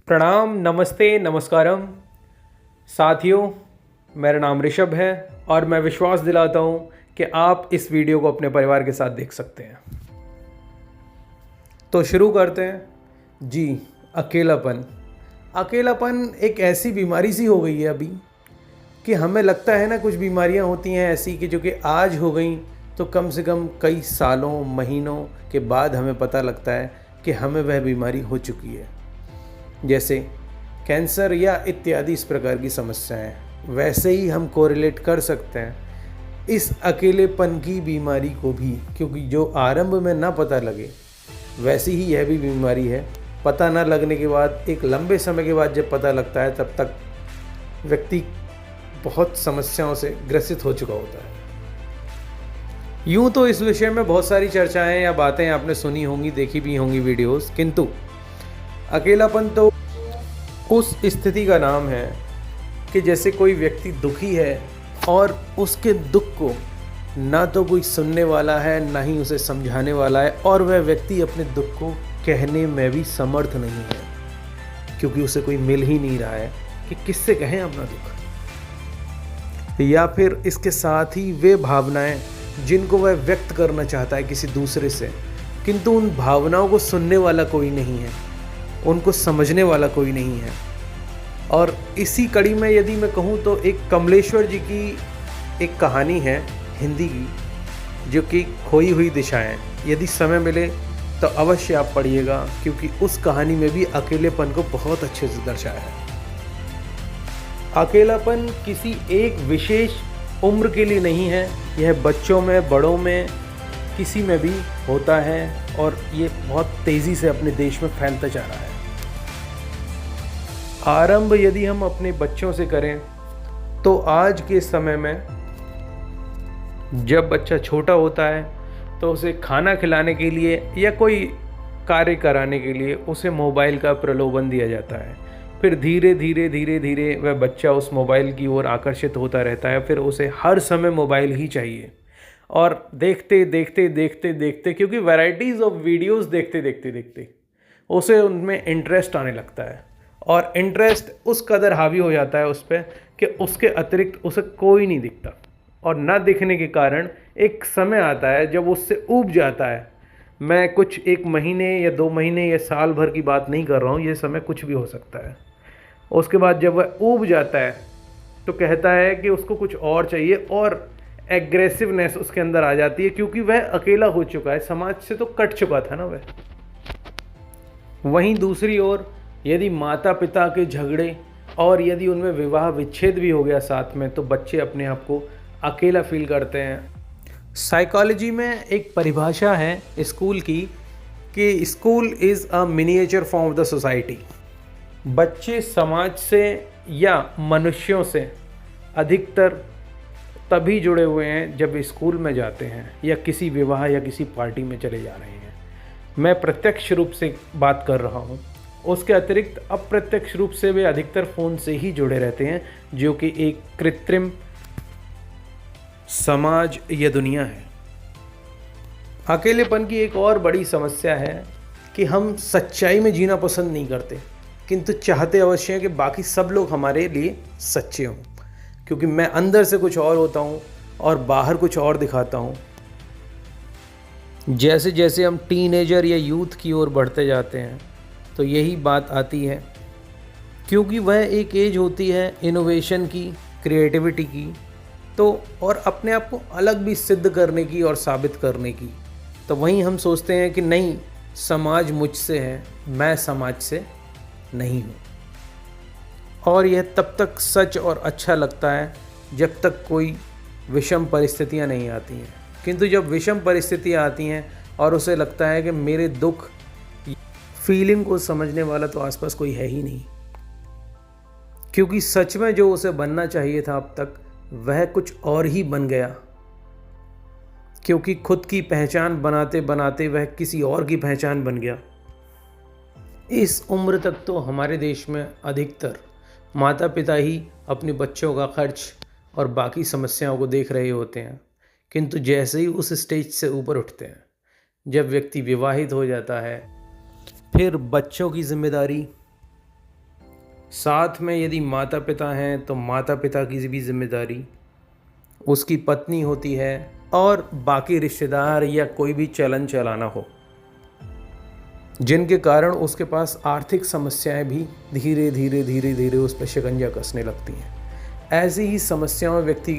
प्रणाम, नमस्ते, नमस्कारम। साथियों, मेरा नाम ऋषभ है और मैं विश्वास दिलाता हूँ कि आप इस वीडियो को अपने परिवार के साथ देख सकते हैं। तो शुरू करते हैं। जी, अकेलापन। अकेलापन एक ऐसी बीमारी सी हो गई है अभी कि हमें लगता है ना, कुछ बीमारियाँ होती हैं ऐसी कि जो कि आज हो गई तो कम से कम कई सालों, महीनों के बाद हमें पता लगता है कि हमें वह बीमारी हो चुकी है। जैसे कैंसर या इत्यादि इस प्रकार की समस्याएं। वैसे ही हम कोरिलेट कर सकते हैं इस अकेलेपन की बीमारी को भी, क्योंकि जो आरंभ में ना पता लगे वैसी ही यह भी बीमारी है। पता ना लगने के बाद एक लंबे समय के बाद जब पता लगता है तब तक व्यक्ति बहुत समस्याओं से ग्रसित हो चुका होता है। यूँ तो इस विषय में बहुत सारी चर्चाएं या बातें आपने सुनी होंगी, देखी भी होंगी वीडियोस, किंतु अकेलापन तो उस स्थिति का नाम है कि जैसे कोई व्यक्ति दुखी है और उसके दुख को ना तो कोई सुनने वाला है, ना ही उसे समझाने वाला है, और वह व्यक्ति अपने दुख को कहने में भी समर्थ नहीं है, क्योंकि उसे कोई मिल ही नहीं रहा है कि किससे कहें अपना दुख। या फिर इसके साथ ही वे भावनाएं जिनको वह व्यक्त करना चाहता है किसी दूसरे से, किंतु उन भावनाओं को सुनने वाला कोई नहीं है, उनको समझने वाला कोई नहीं है। और इसी कड़ी में यदि मैं कहूँ तो एक कमलेश्वर जी की एक कहानी है हिंदी की, जो कि खोई हुई दिशाएं। यदि समय मिले तो अवश्य आप पढ़िएगा, क्योंकि उस कहानी में भी अकेलेपन को बहुत अच्छे से दर्शाया है। अकेलापन किसी एक विशेष उम्र के लिए नहीं है, यह बच्चों में, बड़ों में, किसी में भी होता है, और ये बहुत तेज़ी से अपने देश में फैलता जा रहा है। आरंभ यदि हम अपने बच्चों से करें तो आज के समय में जब बच्चा छोटा होता है तो उसे खाना खिलाने के लिए या कोई कार्य कराने के लिए उसे मोबाइल का प्रलोभन दिया जाता है। फिर धीरे धीरे धीरे धीरे वह बच्चा उस मोबाइल की ओर आकर्षित होता रहता है। फिर उसे हर समय मोबाइल ही चाहिए, और देखते देखते देखते देखते, क्योंकि वैराइटीज़ ऑफ वीडियोस देखते देखते देखते उसे उनमें इंटरेस्ट आने लगता है, और इंटरेस्ट उस कदर हावी हो जाता है उस पर कि उसके अतिरिक्त उसे कोई नहीं दिखता। और ना दिखने के कारण एक समय आता है जब उससे ऊब जाता है। मैं कुछ एक महीने या 2 महीने या साल भर की बात नहीं कर रहा हूँ, ये समय कुछ भी हो सकता है। उसके बाद जब वह ऊब जाता है तो कहता है कि उसको कुछ और चाहिए, और एग्रेसिवनेस उसके अंदर आ जाती है, क्योंकि वह अकेला हो चुका है, समाज से तो कट चुका था ना वह। वहीं दूसरी ओर यदि माता पिता के झगड़े और यदि उनमें विवाह विच्छेद भी हो गया साथ में, तो बच्चे अपने आप को अकेला फील करते हैं। साइकोलॉजी में एक परिभाषा है स्कूल की कि school is a miniature form of the society. बच्चे समाज से या मनुष्यों से अधिकतर तभी जुड़े हुए हैं जब स्कूल में जाते हैं या किसी विवाह या किसी पार्टी में चले जा रहे हैं। मैं प्रत्यक्ष रूप से बात कर रहा हूँ, उसके अतिरिक्त अप्रत्यक्ष रूप से वे अधिकतर फ़ोन से ही जुड़े रहते हैं, जो कि एक कृत्रिम समाज या दुनिया है। अकेलेपन की एक और बड़ी समस्या है कि हम सच्चाई में जीना पसंद नहीं करते, किंतु चाहते अवश्य हैं कि बाकी सब लोग हमारे लिए सच्चे हों, क्योंकि मैं अंदर से कुछ और होता हूँ और बाहर कुछ और दिखाता हूँ। जैसे जैसे हम टीनेजर या यूथ की ओर बढ़ते जाते हैं तो यही बात आती है, क्योंकि वह एक एज होती है इनोवेशन की, क्रिएटिविटी की, तो और अपने आप को अलग भी सिद्ध करने की और साबित करने की। तो वहीं हम सोचते हैं कि नहीं, समाज मुझसे है, मैं समाज से नहीं हूँ। और यह तब तक सच और अच्छा लगता है जब तक कोई विषम परिस्थितियाँ नहीं आती हैं, किंतु जब विषम परिस्थितियाँ आती हैं और उसे लगता है कि मेरे दुख फीलिंग को समझने वाला तो आसपास कोई है ही नहीं, क्योंकि सच में जो उसे बनना चाहिए था अब तक वह कुछ और ही बन गया, क्योंकि खुद की पहचान बनाते बनाते वह किसी और की पहचान बन गया। इस उम्र तक तो हमारे देश में अधिकतर माता पिता ही अपने बच्चों का खर्च और बाकी समस्याओं को देख रहे होते हैं, किंतु जैसे ही उस स्टेज से ऊपर उठते हैं, जब व्यक्ति विवाहित हो जाता है, फिर बच्चों की जिम्मेदारी, साथ में यदि माता पिता हैं तो माता पिता की भी जिम्मेदारी, उसकी पत्नी होती है और बाकी रिश्तेदार या कोई भी चलन चलाना हो, जिनके कारण उसके पास आर्थिक समस्याएं भी धीरे धीरे धीरे धीरे उस पर शिकंजा कसने लगती हैं। ऐसी ही समस्याओं में व्यक्ति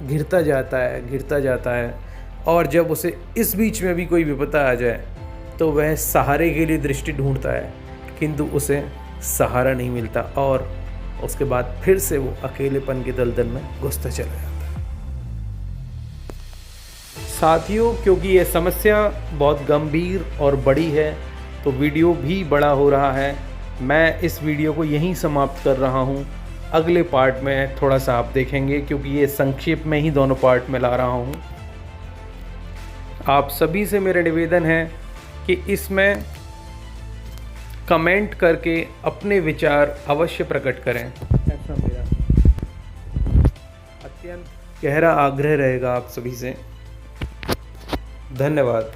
घिरता जाता है और जब उसे इस बीच में भी कोई विपदा आ जाए तो वह सहारे के लिए दृष्टि ढूंढता है, किंतु उसे सहारा नहीं मिलता और उसके बाद फिर से वो अकेलेपन के दलदल में घुसता चला जाता है। साथियों, क्योंकि ये समस्या बहुत गंभीर और बड़ी है तो वीडियो भी बड़ा हो रहा है। मैं इस वीडियो को यहीं समाप्त कर रहा हूँ। अगले पार्ट में थोड़ा सा आप देखेंगे, क्योंकि ये संक्षेप में ही दोनों पार्ट में ला रहा हूँ। आप सभी से मेरा निवेदन है कि इसमें कमेंट करके अपने विचार अवश्य प्रकट करें, ऐसा मेरा अत्यंत गहरा आग्रह रहेगा आप सभी से। धन्यवाद।